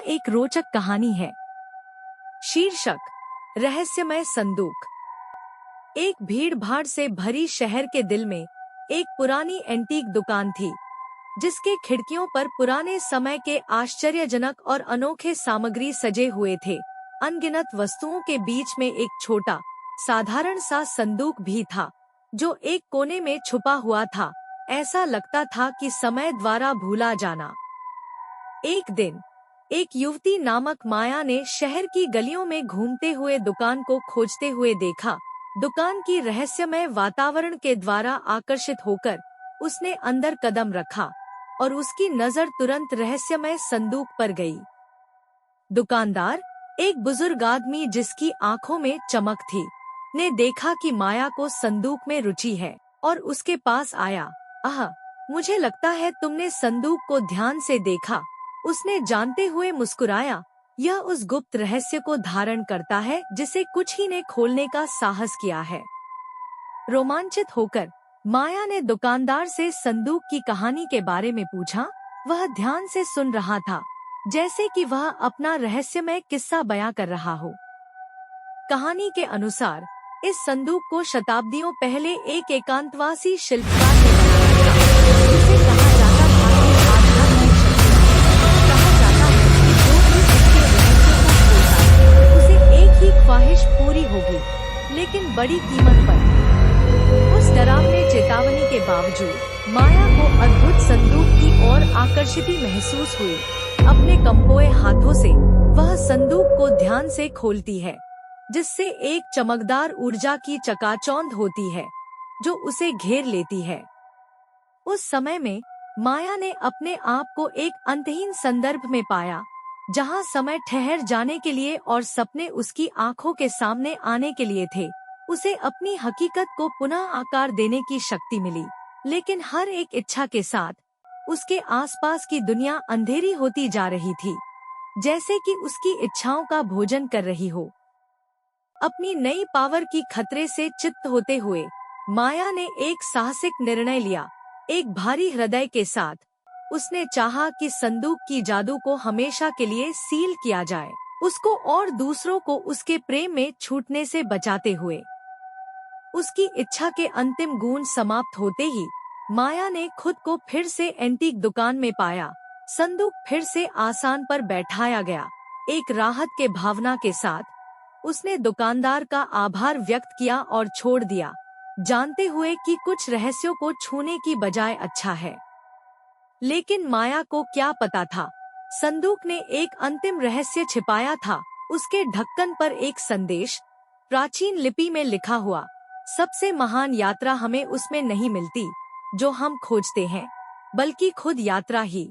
एक रोचक कहानी है। शीर्षक, रहस्यमय संदूक। एक भीड़ भाड़ से भरी शहर के दिल में एक पुरानी एंटीक दुकान थी, जिसके खिड़कियों पर पुराने समय के आश्चर्यजनक और अनोखे सामग्री सजे हुए थे। अनगिनत वस्तुओं के बीच में एक छोटा साधारण सा संदूक भी था, जो एक कोने में छुपा हुआ था। ऐसा लगता था कि समय द्वारा भूला जाना। एक दिन एक युवती नामक माया ने शहर की गलियों में घूमते हुए दुकान को खोजते हुए देखा। दुकान की रहस्यमय वातावरण के द्वारा आकर्षित होकर उसने अंदर कदम रखा और उसकी नजर तुरंत रहस्यमय संदूक पर गई। दुकानदार, एक बुजुर्ग आदमी जिसकी आंखों में चमक थी, ने देखा कि माया को संदूक में रुचि है और उसके पास आया। मुझे लगता है तुमने संदूक को ध्यान से देखा, उसने जानते हुए मुस्कुराया। यह उस गुप्त रहस्य को धारण करता है जिसे कुछ ही ने खोलने का साहस किया है। रोमांचित होकर माया ने दुकानदार से संदूक की कहानी के बारे में पूछा। वह ध्यान से सुन रहा था, जैसे कि वह अपना रहस्यमय किस्सा बयां कर रहा हो। कहानी के अनुसार इस संदूक को शताब्दियों पहले एक एकांतवासी शिल्पकार ने बनाया था, जिसे कहा जाता था कि आध्यात्मिक शक्ति। कहा जाता है कि जो भी इसके रहस्य को खोलता है, उसे एक ही ख्वाहिश पूरी होगी, लेकिन बड़ी कीमत पर। उस डरावने चेतावनी के बावजूद माया को अद्भुत संदूक की ओर आकर्षित महसूस हुई। अपने कंपोए हाथों से वह संदूक को ध्यान से खोलती है, जिससे एक चमकदार ऊर्जा की चकाचौंध होती है, जो उसे घेर लेती है। उस समय में माया ने अपने आप को एक अंतहीन संदर्भ में पाया, जहां समय ठहर जाने के लिए और सपने उसकी आंखों के सामने आने के लिए थे। उसे अपनी हकीकत को पुनः आकार देने की शक्ति मिली, लेकिन हर एक इच्छा के साथ उसके आसपास की दुनिया अंधेरी होती जा रही थी, जैसे कि उसकी इच्छाओं का भोजन कर रही हो। अपनी नई पावर की खतरे से चित्त होते हुए माया ने एक साहसिक निर्णय लिया। एक भारी हृदय के साथ उसने चाहा कि संदूक की जादू को हमेशा के लिए सील किया जाए, उसको और दूसरों को उसके प्रेम में छूटने से बचाते हुए। उसकी इच्छा के अंतिम गूंज समाप्त होते ही माया ने खुद को फिर से एंटीक दुकान में पाया। संदूक फिर से आसान पर बैठाया गया। एक राहत के भावना के साथ उसने दुकानदार का आभार व्यक्त किया और छोड़ दिया, जानते हुए कि कुछ रहस्यों को छूने की बजाय अच्छा है। लेकिन माया को क्या पता था, संदूक ने एक अंतिम रहस्य छिपाया था। उसके ढक्कन पर एक संदेश, प्राचीन लिपि में लिखा हुआ, सबसे महान यात्रा हमें उसमें नहीं मिलती जो हम खोजते हैं, बल्कि खुद यात्रा ही।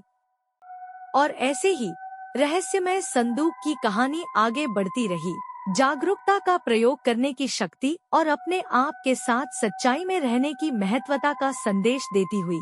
और ऐसे ही रहस्यमय संदूक की कहानी आगे बढ़ती रही, जागरूकता का प्रयोग करने की शक्ति और अपने आप के साथ सच्चाई में रहने की महत्वता का संदेश देती हुई।